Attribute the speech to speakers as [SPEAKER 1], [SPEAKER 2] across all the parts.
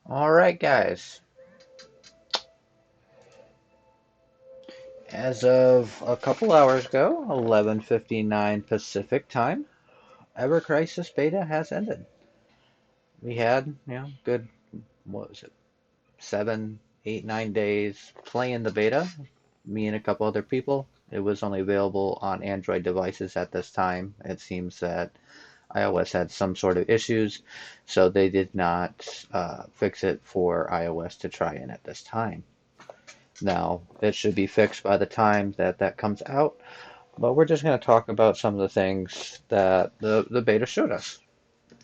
[SPEAKER 1] All right, guys. As of a couple hours ago, 11:59 Pacific time, Ever Crisis beta has ended. We had, good, what was it, 7, 8, 9 days playing the beta, me and a couple other people. It was only available on Android devices at this time. It seems that iOS had some sort of issues, so they did not fix it for iOS to try in at this time. Now, it should be fixed by the time that that comes out, but we're just going to talk about some of the things that the beta showed us.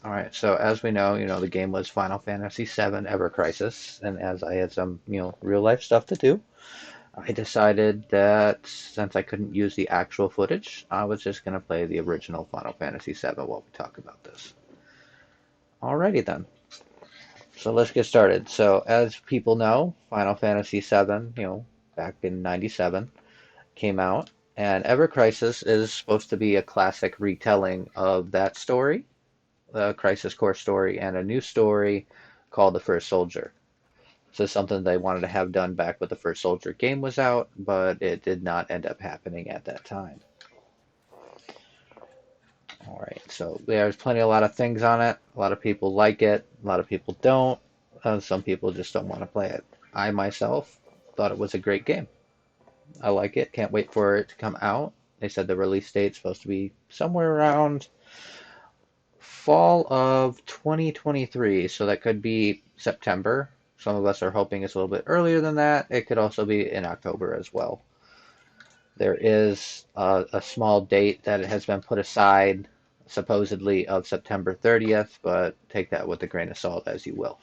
[SPEAKER 1] All right, so as we know, the game was Final Fantasy VII Ever Crisis, and as I had some, real life stuff to do, I decided that since I couldn't use the actual footage, I was just going to play the original Final Fantasy VII while we talk about this. Alrighty then. So let's get started. So as people know, Final Fantasy VII, back in '97, came out, and Ever Crisis is supposed to be a classic retelling of that story, the Crisis Core story, and a new story called The First Soldier. So something they wanted to have done back when the First Soldier game was out, but it did not end up happening at that time. All right, so there's a lot of things on it. A lot of people like it, a lot of people don't. Some people just don't want to play it. I myself thought it was a great game. I like it. Can't wait for it to come out. They said the release date's supposed to be somewhere around fall of 2023, so that could be September. Some of us are hoping it's a little bit earlier than that. It could also be in October as well. There is a small date that has been put aside, supposedly of September 30th, but take that with a grain of salt as you will.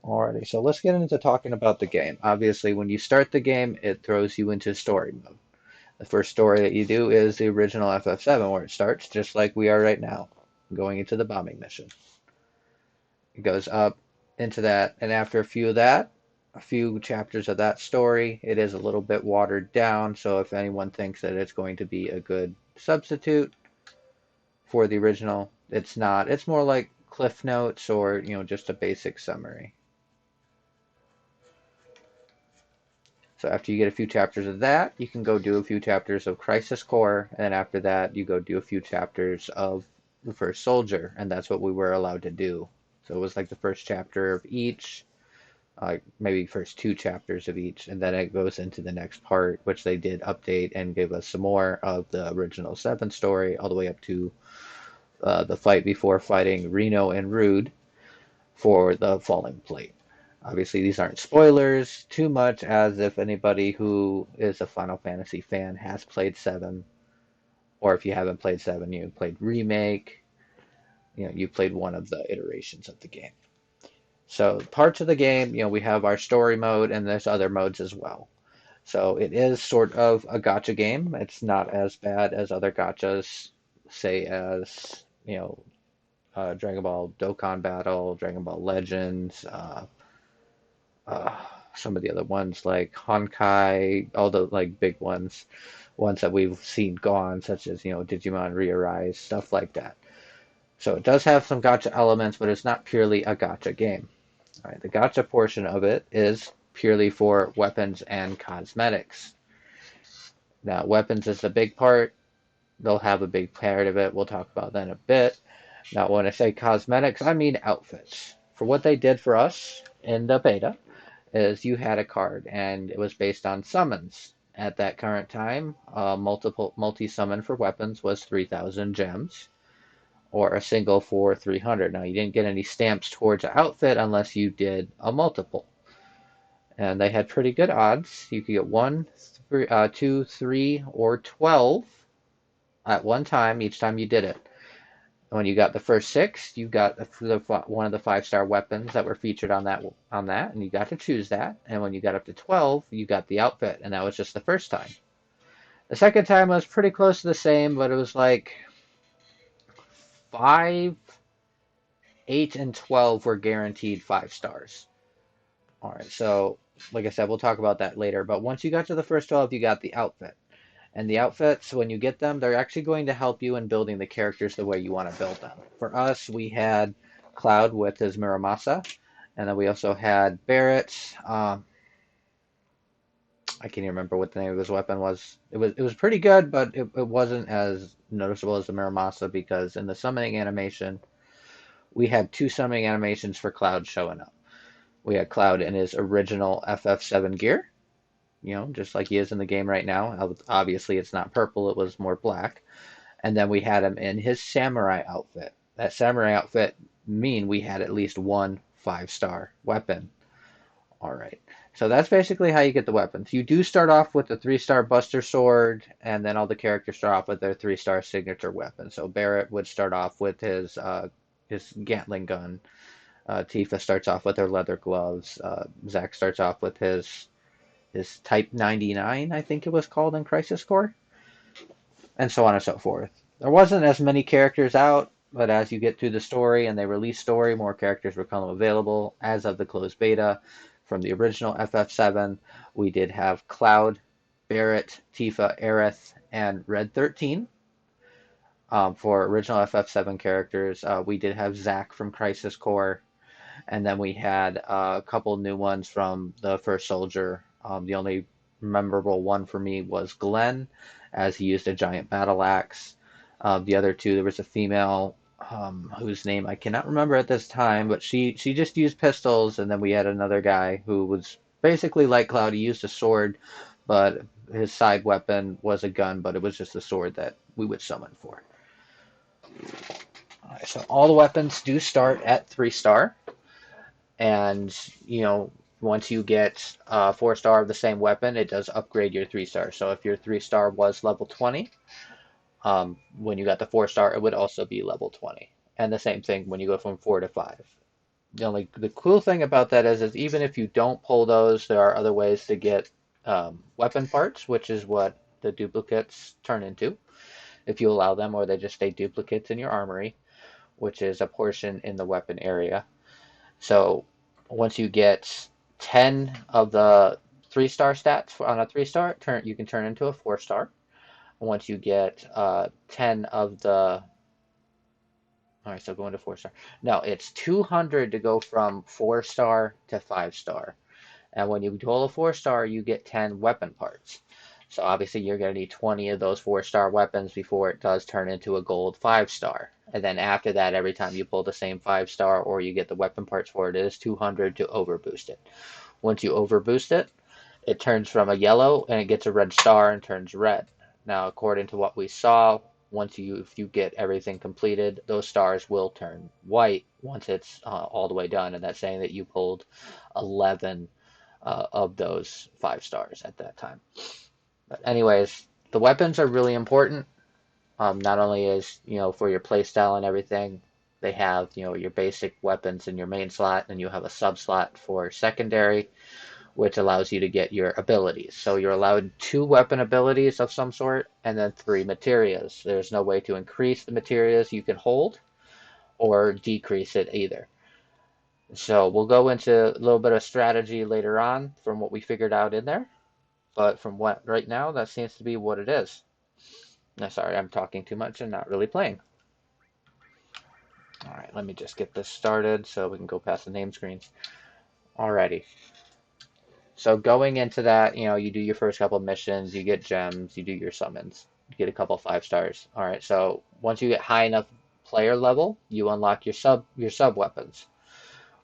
[SPEAKER 1] Alrighty, so let's get into talking about the game. Obviously, when you start the game, it throws you into story mode. The first story that you do is the original FF7, where it starts just like we are right now, going into the bombing mission. It goes up into that, and after a few chapters of that story, it is a little bit watered down. So if anyone thinks that it's going to be a good substitute for the original, it's not. It's more like Cliff Notes or, just a basic summary. So after you get a few chapters of that, you can go do a few chapters of Crisis Core, and then after that, you go do a few chapters of the First Soldier, and that's what we were allowed to do. So it was like the first chapter of each, maybe first two chapters of each, and then it goes into the next part, which they did update and give us some more of the original Seven story, all the way up to the fight before fighting Reno and Rude for the Falling Plate. Obviously, these aren't spoilers too much, as if anybody who is a Final Fantasy fan has played 7, or if you haven't played 7, you played Remake, you played one of the iterations of the game. So parts of the game, we have our story mode, and there's other modes as well. So it is sort of a gacha game. It's not as bad as other gachas, say as, Dragon Ball Dokkan Battle, Dragon Ball Legends, uh, some of the other ones like Honkai, all the like big ones that we've seen gone, such as Digimon Re-Arise, stuff like that. So it does have some gacha elements, but it's not purely a gacha game. All right, the gacha portion of it is purely for weapons and cosmetics. Now, weapons is the big part. They'll have a big part of it. We'll talk about that in a bit. Now, when I say cosmetics, I mean outfits. For what they did for us in the beta, is you had a card, and it was based on summons. At that current time, multi-summon for weapons was 3,000 gems, or a single for 300. Now, you didn't get any stamps towards an outfit unless you did a multiple. And they had pretty good odds. You could get 1, 3, 2, 3, or 12 at one time, each time you did it. When you got the first 6, you got one of the 5-star weapons that were featured on that, and you got to choose that. And when you got up to 12, you got the outfit, and that was just the first time. The second time was pretty close to the same, but it was like 5, 8, and 12 were guaranteed 5 stars. All right, so like I said, we'll talk about that later. But once you got to the first 12, you got the outfit. And the outfits, when you get them, they're actually going to help you in building the characters the way you want to build them. For us, we had Cloud with his Muramasa, And then we also had Barrett. I can't even remember what the name of his weapon was. It was pretty good, but it wasn't as noticeable as the Muramasa because in the summoning animation, we had two summoning animations for Cloud showing up. We had Cloud in his original FF7 gear, just like he is in the game right now. Obviously, it's not purple, it was more black. And then we had him in his samurai outfit. That samurai outfit mean we had at least one 5-star weapon. All right. So that's basically how you get the weapons. You do start off with the 3-star Buster Sword, and then all the characters start off with their 3-star signature weapon. So Barrett would start off with his Gatling gun. Tifa starts off with her leather gloves. Zack starts off with his Type 99, I think it was called in Crisis Core, and so on and so forth. There wasn't as many characters out, but as you get through the story and they release story, more characters become available. As of the closed beta from the original FF7, we did have Cloud, Barrett, Tifa, Aerith, and Red 13. For original FF7 characters, we did have Zack from Crisis Core, and then we had a couple new ones from the first soldier. The only memorable one for me was Glenn, as he used a giant battle axe. The other two, there was a female whose name I cannot remember at this time, but she just used pistols, and then we had another guy who was basically like Cloud. He used a sword, but his side weapon was a gun, but it was just a sword that we would summon for. All right, so all the weapons do start at 3-star. And once you get 4-star of the same weapon, it does upgrade your 3-star. So if your 3-star was level 20, when you got the 4-star, it would also be level 20. And the same thing when you go from 4 to 5. The cool thing about that is even if you don't pull those, there are other ways to get weapon parts, which is what the duplicates turn into if you allow them, or they just stay duplicates in your armory, which is a portion in the weapon area. So once you get 10 of the 3-star stats on a 3-star, you can turn into a 4-star. Once you get 10 of the... All right, so going to 4-star. No, it's 200 to go from 4-star to 5-star. And when you pull a 4-star, you get 10 weapon parts. So obviously you're going to need 20 of those 4-star weapons before it does turn into a gold 5-star. And then after that, every time you pull the same 5-star or you get the weapon parts for it, it is 200 to overboost it. Once you overboost it, it turns from a yellow and it gets a red star and turns red. Now, according to what we saw, if you get everything completed, those stars will turn white once it's all the way done. And that's saying that you pulled 11 of those 5-stars at that time. But anyways, the weapons are really important. Not only is for your playstyle and everything, they have your basic weapons in your main slot, and you have a sub slot for secondary, which allows you to get your abilities. So you're allowed 2 weapon abilities of some sort, and then 3 materias. There's no way to increase the materias you can hold, or decrease it either. So we'll go into a little bit of strategy later on from what we figured out in there. But from what right now, that seems to be what it is. No, sorry, I'm talking too much and not really playing. All right, let me just get this started so we can go past the name screens. Alrighty. So going into that, you do your first couple missions, you get gems, you do your summons, you get a couple 5-stars. All right, so once you get high enough player level, you unlock your sub weapons,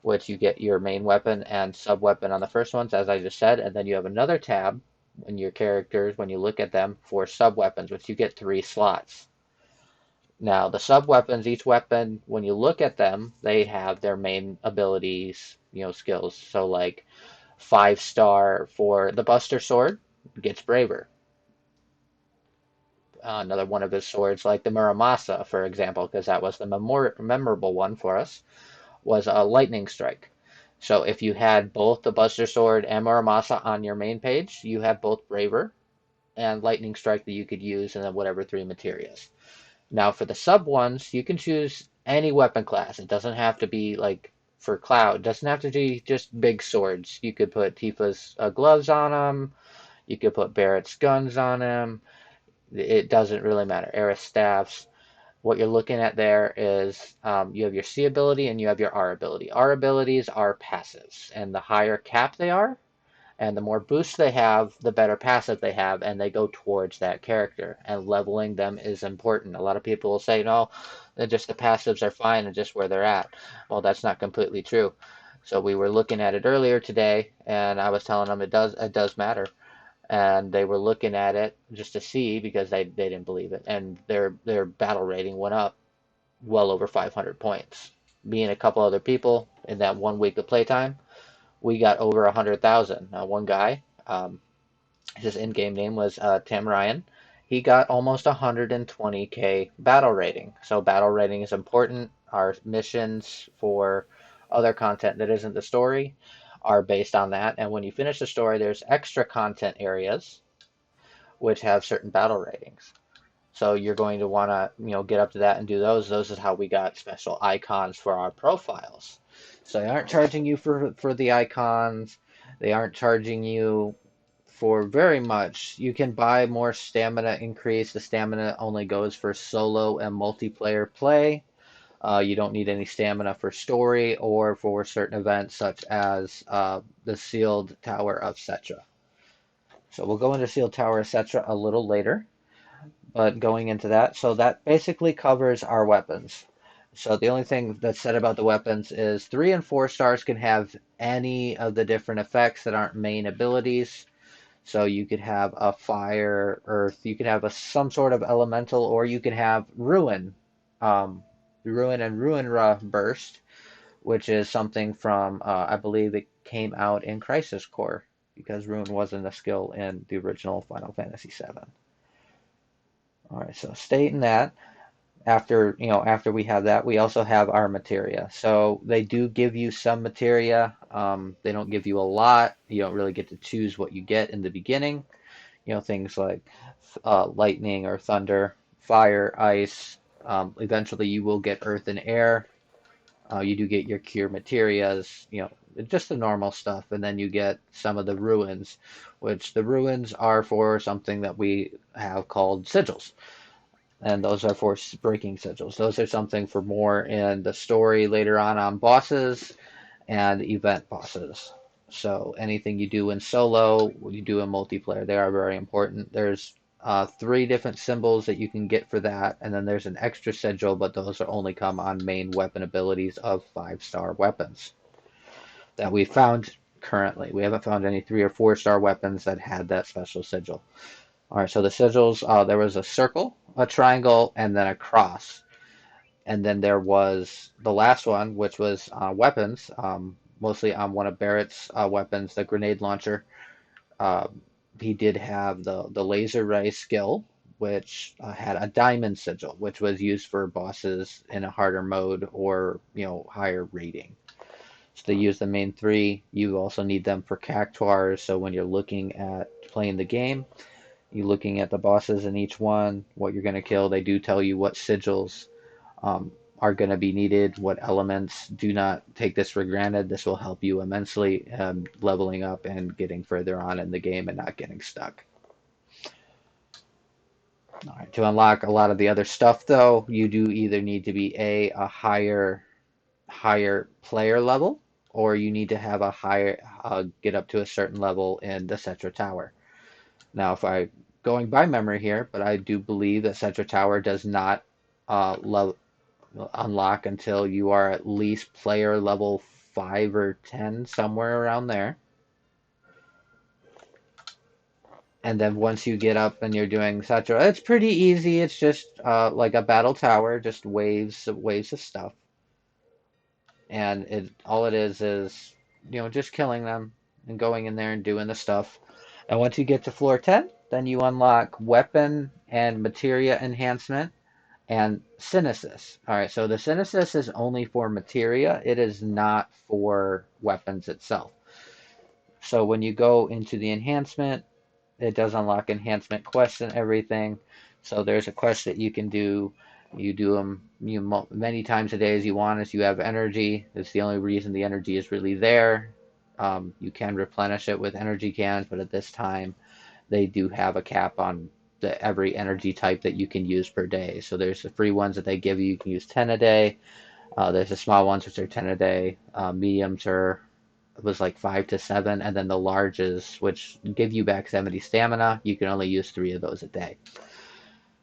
[SPEAKER 1] which you get your main weapon and sub weapon on the first ones, as I just said, and then you have another tab in your characters when you look at them for sub weapons, which you get 3 slots. Now, the sub weapons, each weapon, when you look at them, they have their main abilities, skills. So, like 5-star for the Buster Sword gets Braver. Another one of his swords, like the Muramasa, for example, because that was the memorable one for us, was a Lightning Strike. So if you had both the Buster Sword and Muramasa on your main page, you have both Braver and Lightning Strike that you could use, and then whatever 3 materials. Now for the sub ones, you can choose any weapon class. It doesn't have to be like for Cloud. It doesn't have to be just big swords. You could put Tifa's gloves on them. You could put Barrett's guns on him. It doesn't really matter. Aerith staffs. What you're looking at there is you have your C ability and you have your R ability. R abilities are passives, and the higher cap they are, and the more boost they have, the better passive they have, and they go towards that character. And leveling them is important. A lot of people will say, no, just the passives are fine and just where they're at. Well, that's not completely true. So we were looking at it earlier today, and I was telling them it does matter. And they were looking at it just to see because they didn't believe it. And their battle rating went up well over 500 points. Me and a couple other people in that 1 week of playtime, we got over 100,000. One guy, his in-game name was Tim Ryan. He got almost 120k battle rating. So battle rating is important. Our missions for other content that isn't the story are based on that. And when you finish the story, there's extra content areas which have certain battle ratings. So you're going to want to, get up to that and do those. Those is how we got special icons for our profiles. So they aren't charging you for the icons. They aren't charging you for very much. You can buy more stamina increase. The stamina only goes for solo and multiplayer play. You don't need any stamina for story or for certain events such as the Sealed Tower of Cetra. So we'll go into Sealed Tower of Cetra a little later. But going into that, so that basically covers our weapons. So the only thing that's said about the weapons is 3 and 4 stars can have any of the different effects that aren't main abilities. So you could have a fire, earth, you could have some sort of elemental, or you could have ruin, ruin and ruin burst, which is something from I believe it came out in Crisis Core because ruin wasn't a skill in the original Final Fantasy VII. All right, so stating that, after we have that, we also have our materia. So they do give you some materia. They don't give you a lot. You don't really get to choose what you get in the beginning. Things like lightning or thunder, fire, ice. Eventually, you will get earth and air. You do get your cure materias, just the normal stuff, and then you get some of the ruins, which the ruins are for something that we have called sigils, and those are for breaking sigils. Those are something for more in the story later on bosses and event bosses. So anything you do in solo, you do in multiplayer, they are very important. There's 3 different symbols that you can get for that, and then there's an extra sigil, but those are only come on main weapon abilities of 5-star weapons that we found currently. We haven't found any 3 or 4-star weapons that had that special sigil. All right, so the sigils, there was a circle, a triangle, and then a cross. And then there was the last one, which was weapons, mostly on one of Barrett's weapons, the grenade launcher. Uh, he did have the laser ray skill, which had a diamond sigil, which was used for bosses in a harder mode or higher rating. So they use the main 3. You also need them for cactuars. So when you're looking at playing the game, you're looking at the bosses in each one, what you're going to kill. They do tell you what sigils are going to be needed, what elements. Do not take this for granted. This will help you immensely leveling up and getting further on in the game and not getting stuck. All right, to unlock a lot of the other stuff, though, you do either need to be a higher player level, or you need to have a higher get up to a certain level in the Cetra Tower. Now, if I going by memory here, but I do believe that Cetra Tower does not unlock until you are at least player level 5 or 10, somewhere around there. And then once you get up and you're doing Cetra, it's pretty easy. It's just like a battle tower, just waves of stuff. And all it is just killing them and going in there and doing the stuff. And once you get to floor 10, then you unlock weapon and materia enhancement and Synesis. All right, so the Synesis is only for materia. It is not for weapons itself. So when you go into the enhancement, it does unlock enhancement quests and everything. So there's a quest that you can do. You do them many times a day as you want, as you have energy. It's the only reason the energy is really there. You can replenish it with energy cans, but at this time, they do have a cap on every energy type that you can use per day. So there's the free ones that they give you. You can use 10 a day. There's the small ones, which are 10 a day. Mediums are was like 5 to 7, and then the larges, which give you back 70 stamina, you can only use 3 of those a day.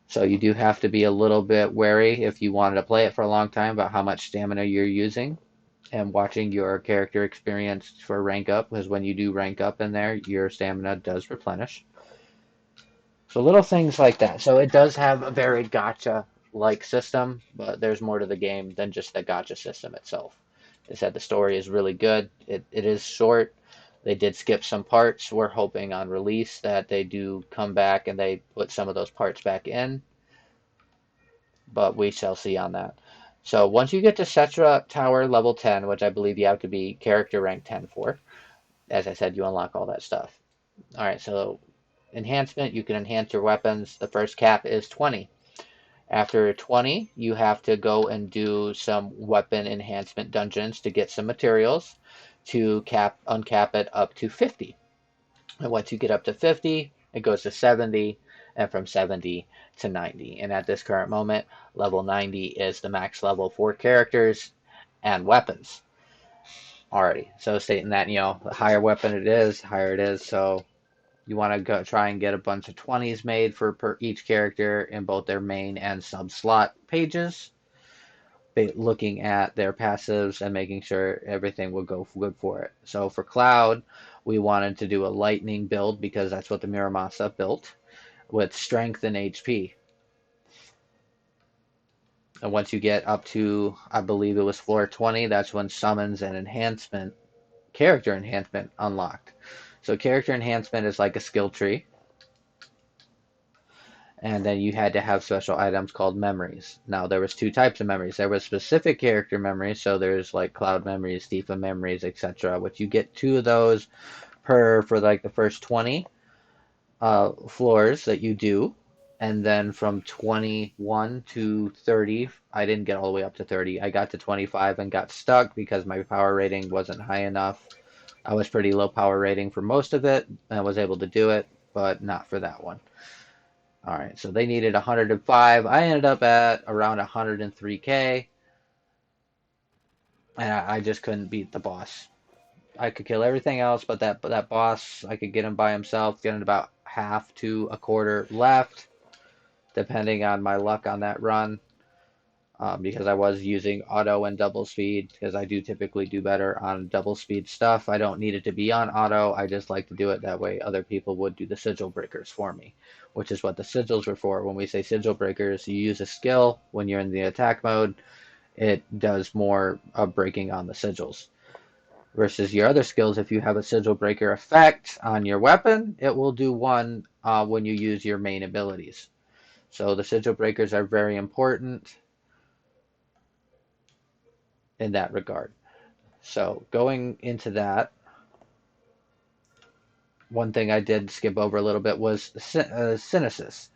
[SPEAKER 1] So you do have to be a little bit wary if you wanted to play it for a long time about how much stamina you're using and watching your character experience for rank up, because when you do rank up in there, your stamina does replenish. So little things like that. So it does have a very gacha-like system, but there's more to the game than just the gacha system itself. Is that the story is really good. It is short. They did skip some parts. We're hoping on release that they do come back and they put some of those parts back in, but we shall see on that. So once you get to Cetra Tower level 10, which I believe you have to be character rank 10 for, as I said, you unlock all that stuff. All right, so enhancement, you can enhance your weapons. The first cap is 20. After 20, you have to go and do some weapon enhancement dungeons to get some materials to uncap it up to 50. And once you get up to 50, it goes to 70, and from 70 to 90. And at this current moment, level 90 is the max level for characters and weapons already. So stating that, the higher weapon it is, the higher it is. So you want to go try and get a bunch of 20s made for each character in both their main and sub slot pages, looking at their passives and making sure everything will go good for it. So for Cloud, we wanted to do a lightning build because that's what the Muramasa built with strength and HP. And once you get up to, I believe it was floor 20, that's when summons and character enhancement unlocked. So character enhancement is like a skill tree. And then you had to have special items called memories. Now there was 2 types of memories. There was specific character memories, so there's like Cloud memories, Tifa memories, etc. Which you get 2 of those for like the first 20 floors that you do, and then from 21 to 30, I didn't get all the way up to 30. I got to 25 and got stuck because my power rating wasn't high enough. I was pretty low power rating for most of it, and I was able to do it, but not for that one. All right, so they needed 105. I ended up at around 103k, and I just couldn't beat the boss. I could kill everything else, but that boss, I could get him by himself, getting about half to a quarter left, depending on my luck on that run. Because I was using auto and double speed, because I do typically do better on double speed stuff. I don't need it to be on auto. I just like to do it that way. Other people would do the sigil breakers for me, which is what the sigils were for. When we say sigil breakers, you use a skill when you're in the attack mode. It does more breaking on the sigils. Versus your other skills, if you have a sigil breaker effect on your weapon, it will do one when you use your main abilities. So the sigil breakers are very important in that regard. So going into that, one thing I did skip over a little bit was synthesis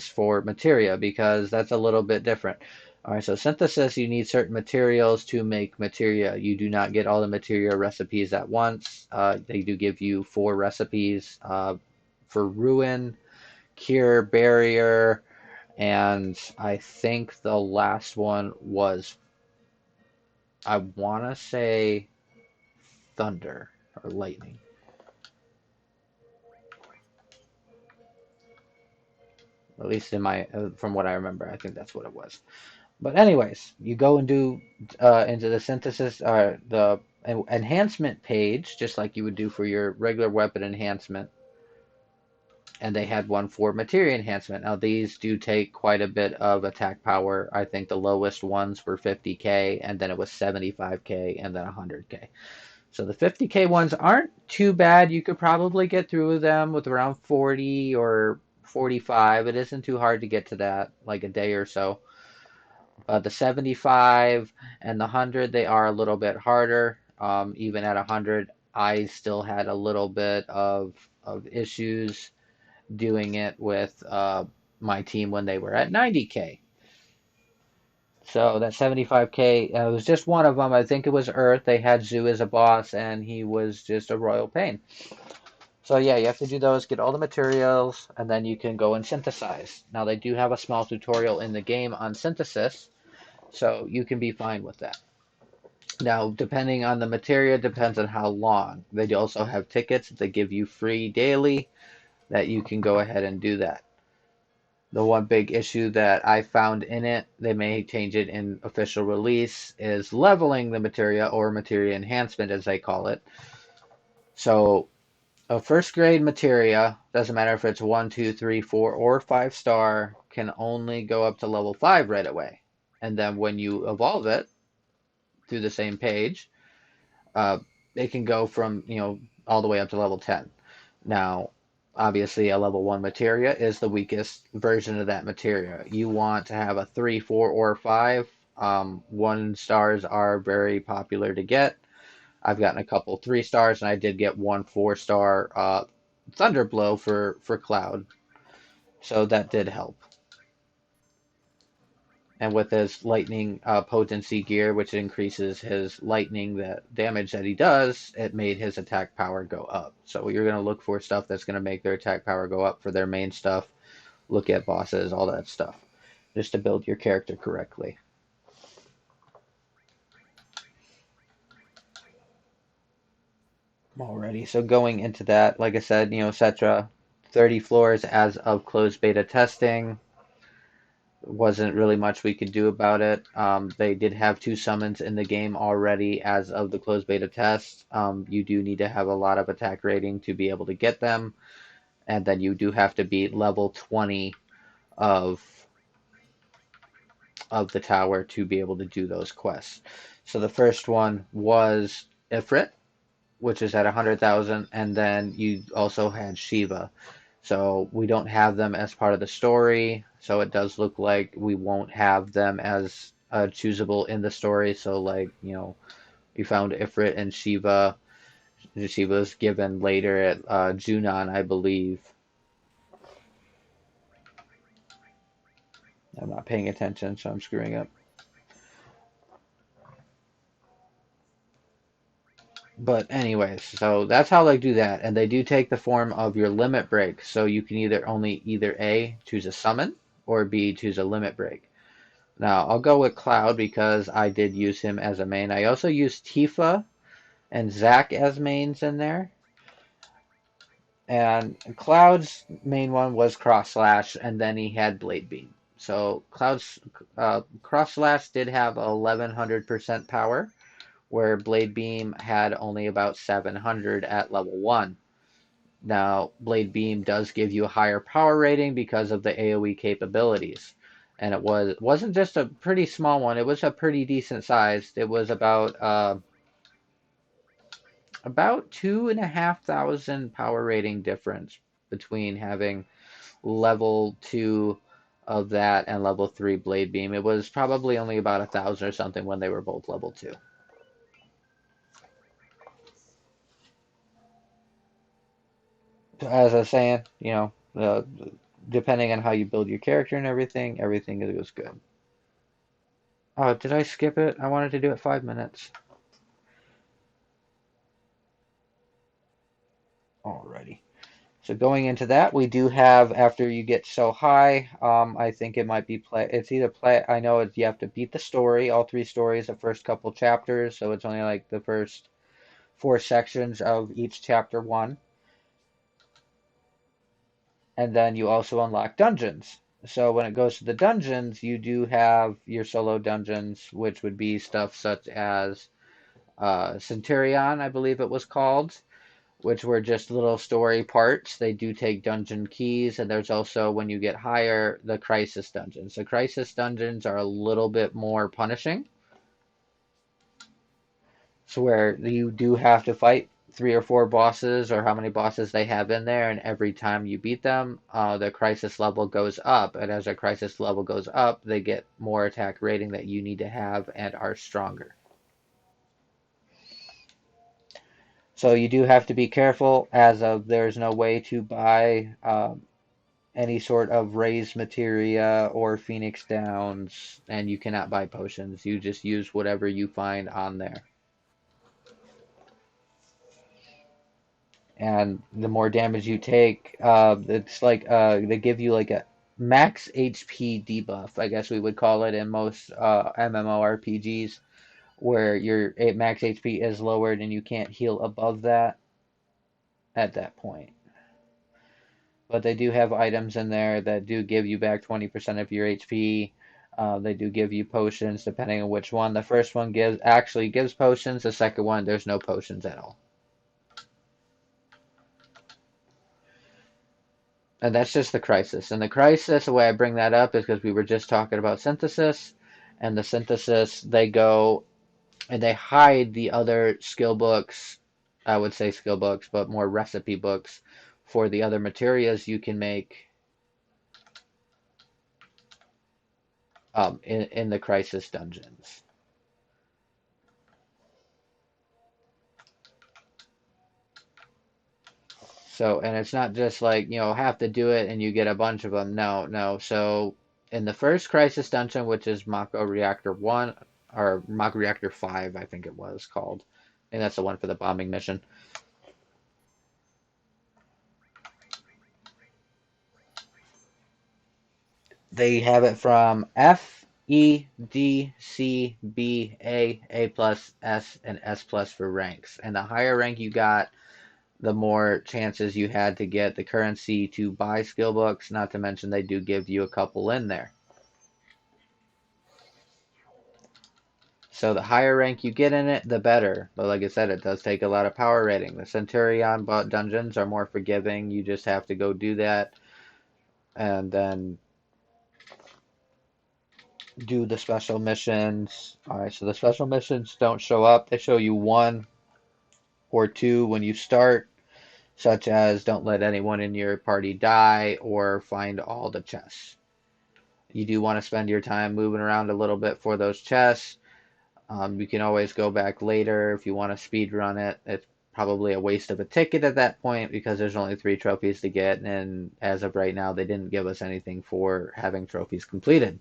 [SPEAKER 1] for materia, because that's a little bit different. All right, so synthesis, you need certain materials to make materia. You do not get all the materia recipes at once. They do give you 4 recipes for ruin, cure, barrier, and I think the last one was, I want to say, thunder or lightning. At least in my, from what I remember, I think that's what it was. But anyways, you go and do into the synthesis, the enhancement page, just like you would do for your regular weapon enhancement. And they had one for materia enhancement. Now these do take quite a bit of attack power. I think the lowest ones were 50k, and then it was 75k, and then 100k. So the 50k ones aren't too bad. You could probably get through them with around 40 or 45. It isn't too hard to get to that, like a day or so. The 75 and the 100, they are a little bit harder. Even at 100, I still had a little bit of issues doing it with my team when they were at 90k. So that 75k, it was just one of them. I think it was Earth. They had Zoo as a boss, and he was just a royal pain. So yeah, you have to do those, get all the materials, and then you can go and synthesize. Now they do have a small tutorial in the game on synthesis, so you can be fine with that. Now, depending on the materia, depends on how long. They also have tickets that give you free daily that you can go ahead and do that. The one big issue that I found in it, they may change it in official release, is leveling the materia or materia enhancement as they call it. So a first grade materia, doesn't matter if it's 1, 2, 3, 4, or 5 star, can only go up to level 5 right away. And then when you evolve it through the same page, uh, it can go from, all the way up to level 10. Now, obviously, a level 1 materia is the weakest version of that materia. You want to have a 3, 4, or 5. 1 stars are very popular to get. I've gotten a couple 3 stars, and I did get one 4 star Thunderblow for Cloud. So that did help. And with his lightning potency gear, which increases his lightning damage that he does, it made his attack power go up. So you're going to look for stuff that's going to make their attack power go up for their main stuff. Look at bosses, all that stuff, just to build your character correctly. Alrighty, so going into that, like I said, Cetra, 30 floors as of closed beta testing. Wasn't really much we could do about it. They did have 2 summons in the game already as of the closed beta test. You do need to have a lot of attack rating to be able to get them, and then you do have to beat level 20 of the tower to be able to do those quests. So the first one was Ifrit, which is at 100,000, and then you also had Shiva. So we don't have them as part of the story, so it does look like we won't have them as choosable in the story. So like, we found Ifrit and Shiva. Shiva's given later at Junon, I believe. I'm not paying attention, so I'm screwing up. But anyways, so that's how they do that, and they do take the form of your limit break. So you can either A, choose a summon, or B, choose a limit break. Now I'll go with Cloud because I did use him as a main. I also used Tifa and Zack as mains in there. And Cloud's main one was Cross Slash, and then he had Blade Beam. So Cloud's Cross Slash did have 1100% power, where Blade Beam had only about 700 at level 1. Now, Blade Beam does give you a higher power rating because of the AoE capabilities. And wasn't just a pretty small one, it was a pretty decent size. It was about 2,500 power rating difference between having level 2 of that and level 3 Blade Beam. It was probably only about 1,000 or something when they were both level 2. As I was saying, depending on how you build your character and everything is good. Oh, did I skip it? I wanted to do it 5 minutes. Alrighty. So going into that, we do have after you get so high, I think it might be play. It's either play. I know you have to beat the story, all 3 stories, the first couple chapters. So it's only like the first 4 sections of each chapter one, and then you also unlock dungeons. So when it goes to the dungeons, you do have your solo dungeons, which would be stuff such as Centurion, I believe it was called, which were just little story parts. They do take dungeon keys, and there's also, when you get higher, the crisis dungeons. The crisis dungeons are a little bit more punishing. So where you do have to fight 3 or 4 bosses, or how many bosses they have in there, and every time you beat them, the crisis level goes up. And as the crisis level goes up, they get more attack rating that you need to have and are stronger. So you do have to be careful, as of there's no way to buy any sort of raised materia or phoenix downs, and you cannot buy potions. You just use whatever you find on there. And the more damage you take, it's like they give you like a max HP debuff, I guess we would call it in most MMORPGs, where your max HP is lowered and you can't heal above that at that point. But they do have items in there that do give you back 20% of your HP. They do give you potions depending on which one. The first one gives potions. The second one, there's no potions at all. And that's just the crisis. And the crisis, the way I bring that up is because we were just talking about synthesis. And the synthesis, they go and they hide the other skill books. I would say skill books, but more recipe books for the other materials you can make in the crisis dungeons. So, and it's not just like, have to do it and you get a bunch of them. No, no. So, in the first Crisis Dungeon, which is Mako Reactor 1, or Mako Reactor 5, I think it was called. And that's the one for the bombing mission. They have it from F, E, D, C, B, A plus, S, and S plus for ranks. And the higher rank you got, the more chances you had to get the currency to buy skill books, not to mention they do give you a couple in there. So the higher rank you get in it, the better. But like I said, it does take a lot of power rating. The Centurion dungeons are more forgiving. You just have to go do that and then do the special missions. Alright, so the special missions don't show up. They show you one or two when you start, such as don't let anyone in your party die or find all the chests. You do want to spend your time moving around a little bit for those chests. You can always go back later if you want to speed run it. It's probably a waste of a ticket at that point because there's only 3 trophies to get, and as of right now, they didn't give us anything for having trophies completed.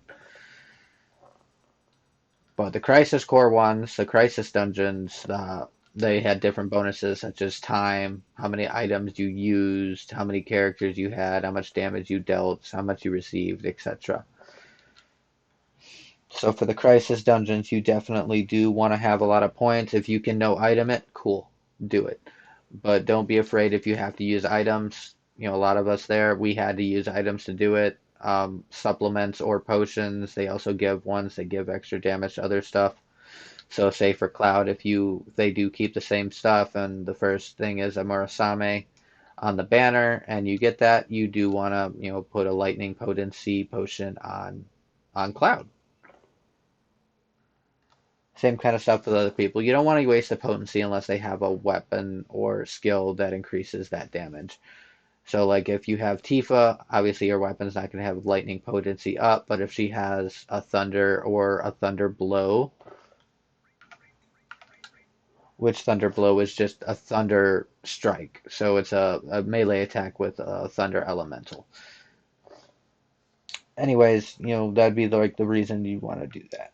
[SPEAKER 1] But the Crisis Core ones, the Crisis dungeons, they had different bonuses such as time, how many items you used, how many characters you had, how much damage you dealt, how much you received, etc. So for the Crisis dungeons, you definitely do want to have a lot of points. If you can no item it, cool, do it. But don't be afraid if you have to use items. A lot of us there, we had to use items to do it. Supplements or potions, they also give ones that give extra damage to other stuff. So say for Cloud, if they do keep the same stuff, and the first thing is a Murasame on the banner, and you get that, you do want to, put a lightning potency potion on Cloud. Same kind of stuff with other people. You don't want to waste the potency unless they have a weapon or skill that increases that damage. So, like if you have Tifa, obviously your weapon's not going to have lightning potency up, but if she has a thunder or a thunder blow, which thunder blow is just a thunder strike, so it's a melee attack with a thunder elemental. Anyways, that'd be like the reason you want to do that.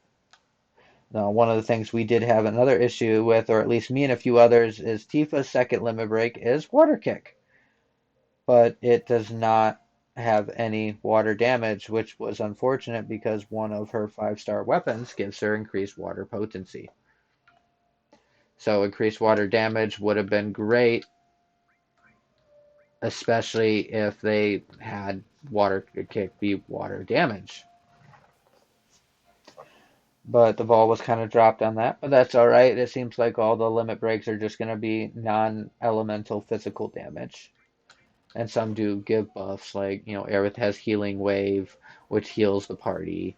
[SPEAKER 1] Now, one of the things we did have another issue with, or at least me and a few others, is Tifa's second limit break is Water Kick, but it does not have any water damage, which was unfortunate because one of her 5-star weapons gives her increased water potency. So increased water damage would have been great, especially if they had Water Kick be water damage. But the ball was kind of dropped on that. But that's all right. It seems like all the limit breaks are just going to be non-elemental physical damage. And some do give buffs, like, Aerith has Healing Wave, which heals the party.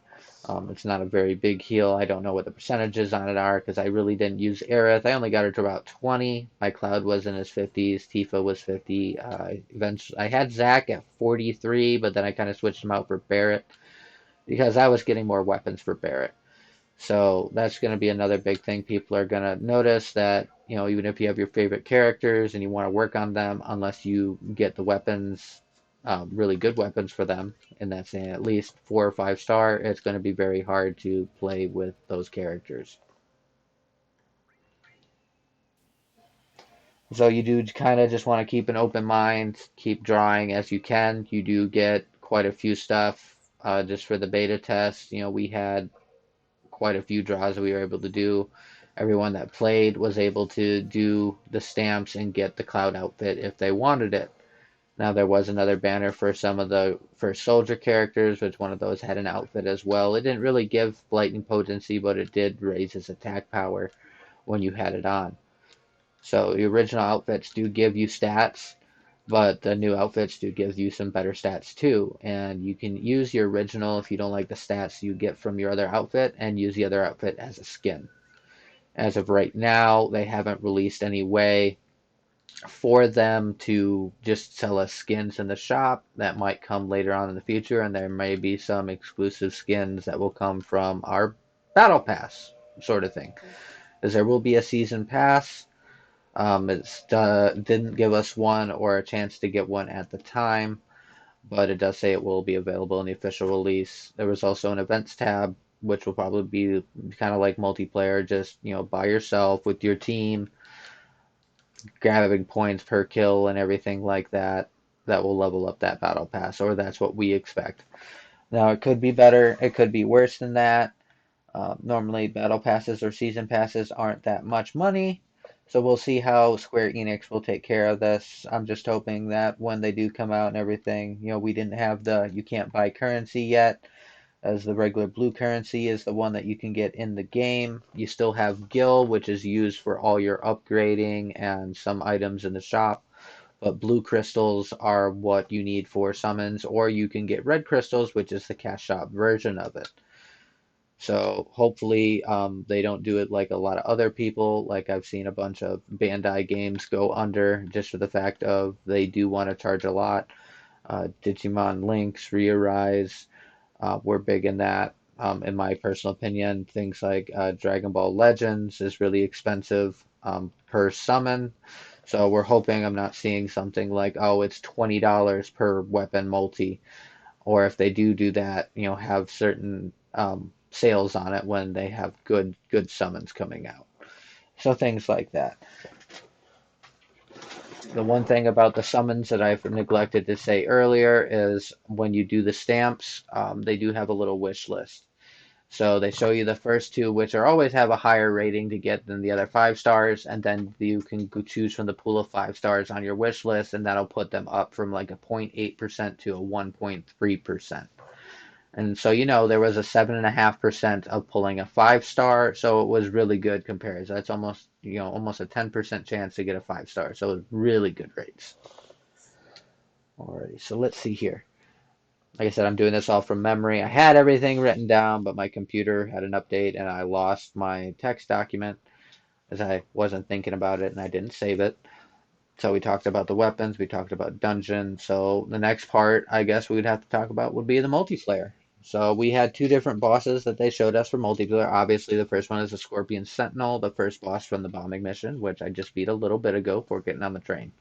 [SPEAKER 1] It's not a very big heal. I don't know what the percentages on it are because I really didn't use Aerith. I only got her to about 20. My Cloud was in his 50s. Tifa was 50. Eventually, I had Zac at 43, but then I kind of switched him out for Barret because I was getting more weapons for Barret. So that's going to be another big thing. People are going to notice that, even if you have your favorite characters and you want to work on them, unless you get the weapons, really good weapons for them, and that's at least 4 or 5 star, it's going to be very hard to play with those characters. So you do kind of just want to keep an open mind, keep drawing as you can. You do get quite a few stuff just for the beta test. We had quite a few draws that we were able to do. Everyone that played was able to do the stamps and get the cloud outfit if they wanted it. Now there was another banner for some of the first soldier characters, which one of those had an outfit as well. It didn't really give lightning potency, but it did raise his attack power when you had it on. So the original outfits do give you stats, but the new outfits do give you some better stats too. And you can use your original if you don't like the stats you get from your other outfit and use the other outfit as a skin. As of right now, they haven't released any way for them to just sell us skins in the shop. That might come later on in the future, and there may be some exclusive skins that will come from our battle pass sort of thing. As there will be a season pass. It didn't give us one or a chance to get one at the time, but it does say it will be available in the official release. There was also an events tab, which will probably be kind of like multiplayer, just by yourself with your team, grabbing points per kill and everything like that. That will level up that battle pass, or that's what we expect. Now it could be better, it could be worse than that. Normally, battle passes or season passes aren't that much money, so we'll see how Square Enix will take care of this. I'm just hoping that when they do come out and everything, we didn't have the you can't buy currency yet, as the regular blue currency is the one that you can get in the game. You still have Gil, which is used for all your upgrading and some items in the shop. But blue crystals are what you need for summons, or you can get red crystals, which is the cash shop version of it. So hopefully they don't do it like a lot of other people. Like I've seen a bunch of Bandai games go under just for the fact of they do want to charge a lot. Digimon Links, Re-Arise, we're big in that. In my personal opinion, things like Dragon Ball Legends is really expensive per summon. So we're hoping I'm not seeing something like, oh, it's $20 per weapon multi, or if they do that, have certain sales on it when they have good summons coming out. So things like that. The one thing about the summons that I've neglected to say earlier is when you do the stamps, they do have a little wish list. So they show you the first two, which are always have a higher rating to get than the other 5 stars, and then you can choose from the pool of 5 stars on your wish list, and that'll put them up from like a 0.8% to a 1.3%. And so, there was a 7.5% of pulling a 5 star, so it was really good compared. So that's almost a 10% chance to get a 5 star. So it was really good rates. Alrighty, so let's see here. Like I said, I'm doing this all from memory. I had everything written down, but my computer had an update and I lost my text document as I wasn't thinking about it and I didn't save it. So we talked about the weapons, we talked about dungeon. So the next part, I guess we'd have to talk about would be the multiplayer. So we had two different bosses that they showed us for multiplayer. Obviously, the first one is the Scorpion Sentinel, the first boss from the bombing mission, which I just beat a little bit ago before getting on the train.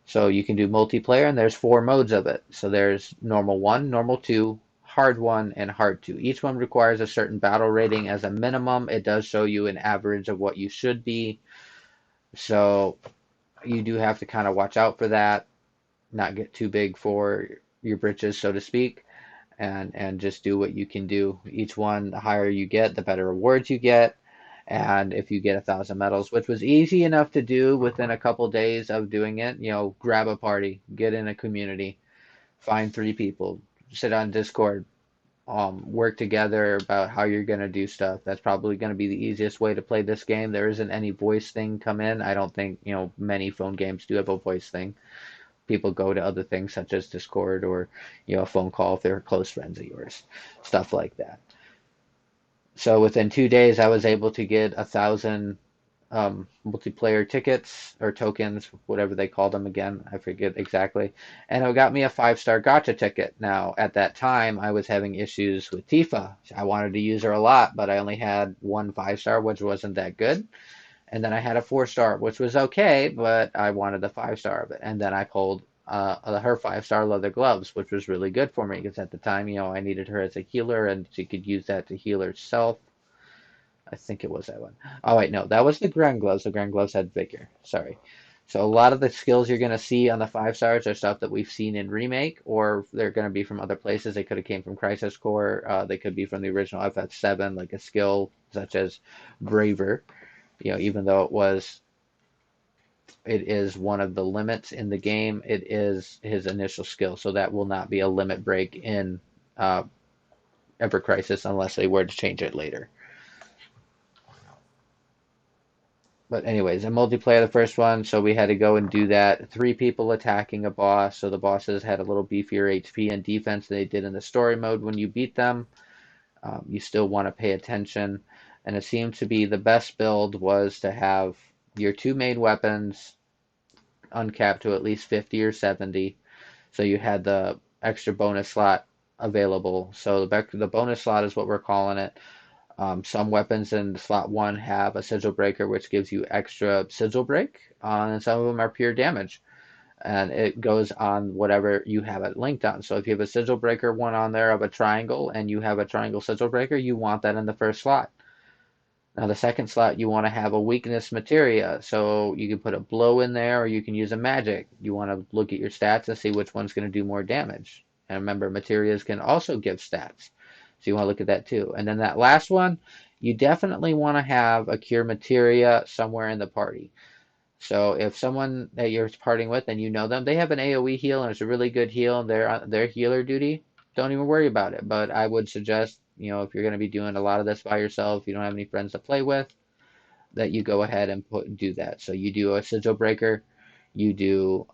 [SPEAKER 1] So you can do multiplayer, and there's 4 modes of it. So there's normal 1, normal 2, hard 1, and hard 2. Each one requires a certain battle rating as a minimum. It does show you an average of what you should be. So you do have to kind of watch out for that, not get too big for your britches, so to speak, and just do what you can do. Each one, the higher you get, the better rewards you get. And if you get 1,000 medals, which was easy enough to do within a couple days of doing it, grab a party, get in a community, find 3 people, sit on Discord, work together about how you're going to do stuff. That's probably going to be the easiest way to play this game. There isn't any voice thing come in. I don't think, many phone games do have a voice thing. People go to other things such as Discord or, a phone call if they're close friends of yours, stuff like that. So within 2 days, I was able to get 1,000 multiplayer tickets or tokens, whatever they call them again. I forget exactly. And it got me a 5 star gotcha ticket. Now, at that time, I was having issues with Tifa. I wanted to use her a lot, but I only had one 5 star, which wasn't that good. And then I had a 4 star, which was okay, but I wanted the 5 star of it. And then I pulled her 5 star leather gloves, which was really good for me because at the time, I needed her as a healer and she could use that to heal herself. I think it was that one. Oh wait, no, that was the ground gloves. The ground gloves had vigor. Sorry. So a lot of the skills you're going to see on the 5 stars are stuff that we've seen in remake, or they're going to be from other places. They could have came from Crisis Core. They could be from the original FF7, like a skill such as Braver. Even though it is one of the limits in the game. It is his initial skill, so that will not be a limit break in uh, Ever Crisis unless they were to change it later. But anyways, in multiplayer, the first one, so we had to go and do that. 3 people attacking a boss, so the bosses had a little beefier HP and defense than they did in the story mode. When you beat them, you still want to pay attention. And it seemed to be the best build was to have your 2 main weapons uncapped to at least 50 or 70. So you had the extra bonus slot available. So the bonus slot is what we're calling it. Some weapons in slot 1 have a sigil breaker, which gives you extra sigil break, and some of them are pure damage. And it goes on whatever you have it linked on. So if you have a sigil breaker one on there of a triangle and you have a triangle sigil breaker, you want that in the first slot. Now the second slot you want to have a weakness materia, so you can put a blow in there or you can use a magic. You want to look at your stats and see which one's going to do more damage. And remember, materias can also give stats. So you want to look at that too. And then that last one, you definitely want to have a cure materia somewhere in the party. So if someone that you're partying with and you know them, they have an AoE heal and it's a really good heal and they're on their healer duty, don't even worry about it. But I would suggest, if you're going to be doing a lot of this by yourself, you don't have any friends to play with, that you go ahead and do that. So you do a sigil breaker, you do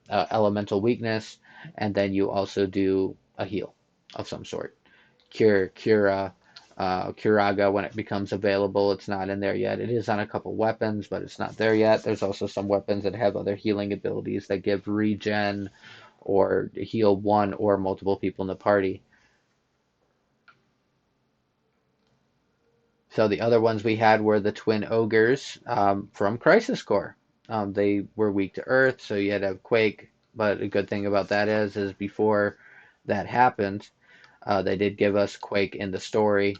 [SPEAKER 1] elemental weakness, and then you also do a heal of some sort. Curaga when it becomes available. It's not in there yet. It is on a couple weapons, but it's not there yet. There's also some weapons that have other healing abilities that give regen or heal one or multiple people in the party. So the other ones we had were the twin ogres from Crisis Core. They were weak to Earth, so you had to have Quake. But a good thing about that is before that happened, they did give us Quake in the story.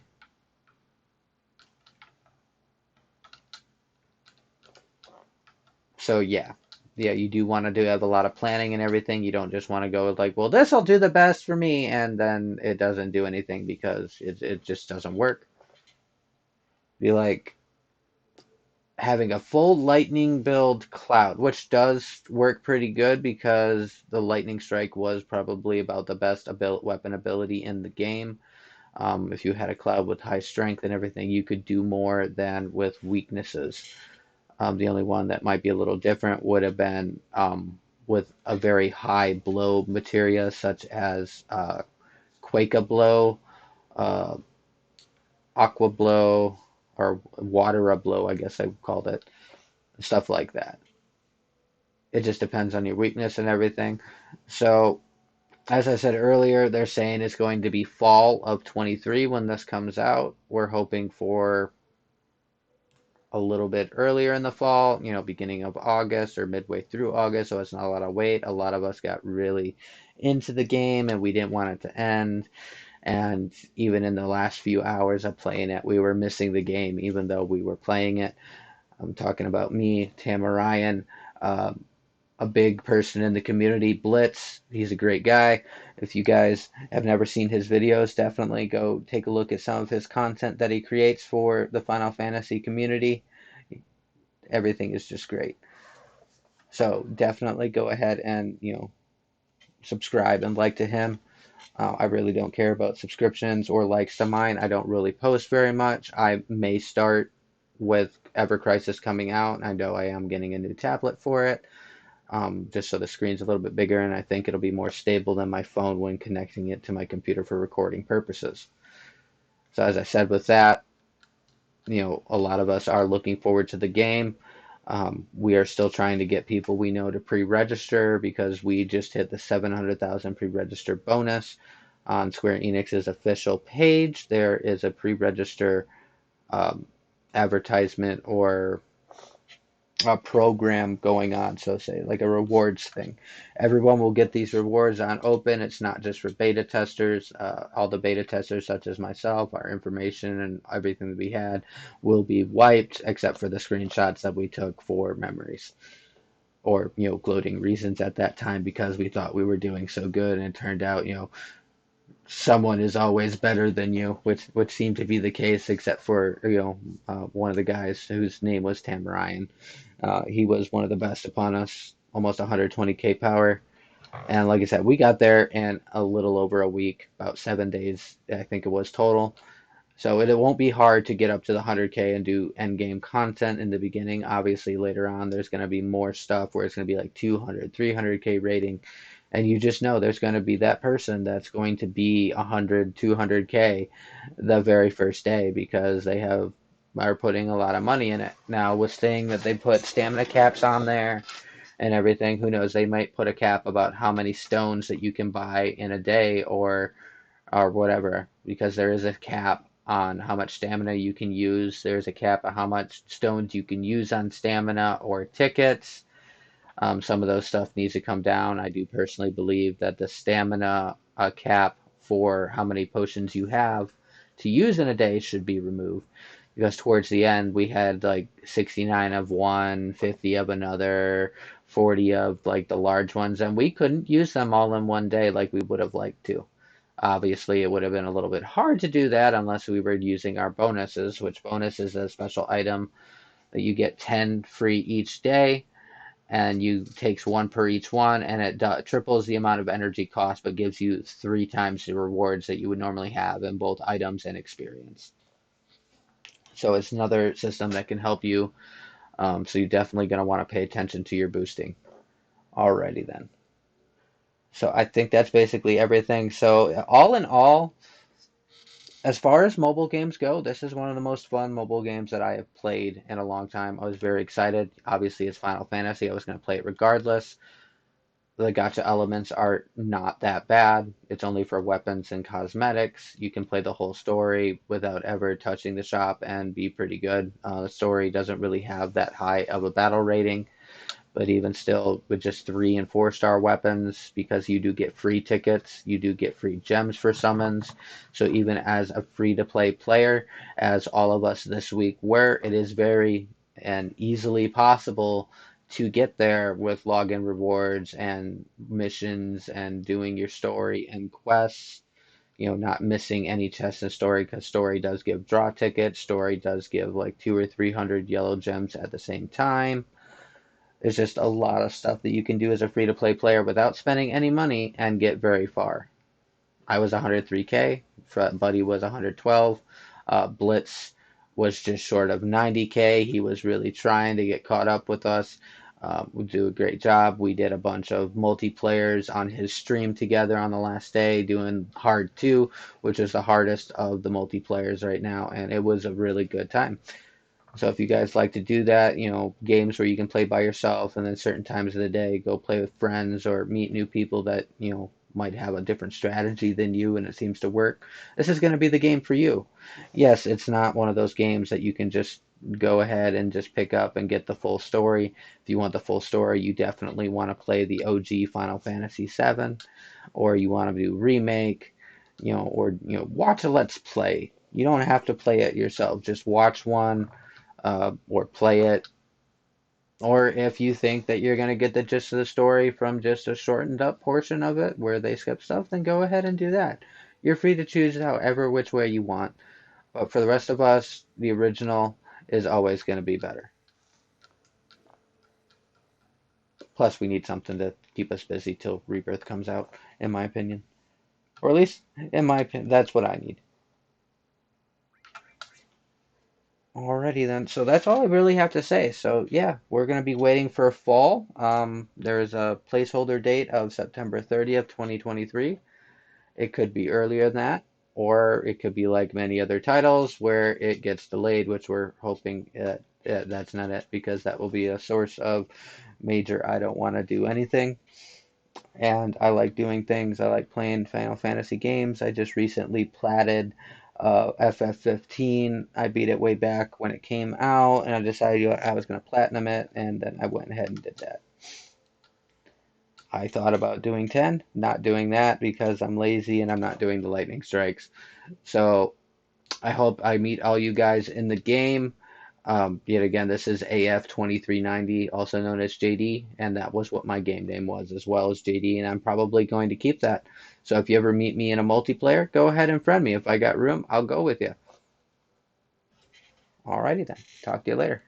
[SPEAKER 1] So yeah, you do want to do have a lot of planning and everything. You don't just want to go with like, well, this will do the best for me, and then it doesn't do anything because it just doesn't work. Be like having a full lightning build cloud, which does work pretty good because the lightning strike was probably about the best weapon ability in the game. If you had a cloud with high strength and everything, you could do more than with weaknesses. The only one that might be a little different would have been with a very high blow materia, such as Quake Blow, uh, Aqua Blow, or Water Blow, I guess I called it, stuff like that. It just depends on your weakness and everything. So, as I said earlier, they're saying it's going to be fall of 23 when this comes out. We're hoping for a little bit earlier in the fall, beginning of August or midway through August, so it's not a lot of wait. A lot of us got really into the game and we didn't want it to end. And even in the last few hours of playing it, we were missing the game, even though we were playing it. I'm talking about me, Tamarayan, uh, a big person in the community, Blitz. He's a great guy. If you guys have never seen his videos, definitely go take a look at some of his content that he creates for the Final Fantasy community. Everything is just great. So definitely go ahead and subscribe and like to him. I really don't care about subscriptions or likes to mine. I don't really post very much. I may start with Ever Crisis coming out. I know I am getting a new tablet for it, just so the screen's a little bit bigger, and I think it'll be more stable than my phone when connecting it to my computer for recording purposes. So as I said with that, a lot of us are looking forward to the game. We are still trying to get people we know to pre-register because we just hit the 700,000 pre-register bonus on Square Enix's official page. There is a pre-register um, advertisement or a program going on, so say like a rewards thing. Everyone will get these rewards on open. It's not just for beta testers. All the beta testers, such as myself, our information and everything that we had will be wiped, except for the screenshots that we took for memories or gloating reasons at that time because we thought we were doing so good, and it turned out someone is always better than you, which seemed to be the case, except for one of the guys whose name was Tamarian. He was one of the best upon us, almost 120k power. And like I said, we got there in a little over a week, about 7 days, I think it was total. So it won't be hard to get up to the 100k and do end game content in the beginning. Obviously, later on, there's going to be more stuff where it's going to be like 200, 300k rating. And you just know there's going to be that person that's going to be 100, 200k the very first day because they are putting a lot of money in it. Now, with saying that they put stamina caps on there and everything, who knows? They might put a cap about how many stones that you can buy in a day or whatever, because there is a cap on how much stamina you can use. There's a cap on how much stones you can use on stamina or tickets. Some of those stuff needs to come down. I do personally believe that the stamina cap for how many potions you have to use in a day should be removed. Because towards the end, we had like 69 of one, 50 of another, 40 of like the large ones, and we couldn't use them all in one day like we would have liked to. Obviously, it would have been a little bit hard to do that unless we were using our bonuses, which bonus is a special item that you get 10 free each day, and you takes one per each one, and it triples the amount of energy cost, but gives you 3 times the rewards that you would normally have in both items and experience. So it's another system that can help you. So you're definitely going to want to pay attention to your boosting. Alrighty then. So I think that's basically everything. So all in all, as far as mobile games go, this is one of the most fun mobile games that I have played in a long time. I was very excited. Obviously, it's Final Fantasy. I was going to play it regardless. The gacha elements are not that bad. It's only for weapons and cosmetics. You can play the whole story without ever touching the shop and be pretty good. The story doesn't really have that high of a battle rating. But even still, with just 3 and 4 star weapons, because you do get free tickets, you do get free gems for summons. So even as a free to play player, as all of us this week were, it is very and easily possible to get there with login rewards and missions and doing your story and quests. Not missing any chest in story, because story does give draw tickets. Story does give like 200 or 300 yellow gems at the same time. There's just a lot of stuff that you can do as a free to play player without spending any money and get very far. I was 103k, Buddy was 112. Blitz was just short of 90k. He was really trying to get caught up with us. We do a great job. We did a bunch of multiplayers on his stream together on the last day, doing hard 2, which is the hardest of the multiplayers right now, and it was a really good time. So if you guys like to do that, games where you can play by yourself and then certain times of the day go play with friends or meet new people that, might have a different strategy than you and it seems to work, this is going to be the game for you. Yes, it's not one of those games that you can just go ahead and just pick up and get the full story. If you want the full story, you definitely want to play the OG Final Fantasy VII, or you want to do remake, or watch a let's play. You don't have to play it yourself. Just watch one, or play it. Or if you think that you're going to get the gist of the story from just a shortened up portion of it where they skip stuff, then go ahead and do that. You're free to choose however which way you want. But for the rest of us, the original is always going to be better. Plus, we need something to keep us busy till Rebirth comes out, in my opinion. Or at least, in my opinion, that's what I need. Alrighty then. So that's all I really have to say. So yeah, we're gonna be waiting for fall. There's a placeholder date of September 30th, 2023. It could be earlier than that, or it could be like many other titles where it gets delayed, which we're hoping that's not it, because that will be a source of major I don't want to do anything. And I like doing things. I like playing Final Fantasy games. I just recently platted FF15, I beat it way back when it came out, and I decided I was going to platinum it, and then I went ahead and did that. I thought about doing 10, not doing that because I'm lazy and I'm not doing the lightning strikes. So I hope I meet all you guys in the game. Yet again, this is AF2390, also known as JD, and that was what my game name was, as well as JD, and I'm probably going to keep that. So if you ever meet me in a multiplayer, go ahead and friend me. If I got room, I'll go with you. Alrighty then. Talk to you later.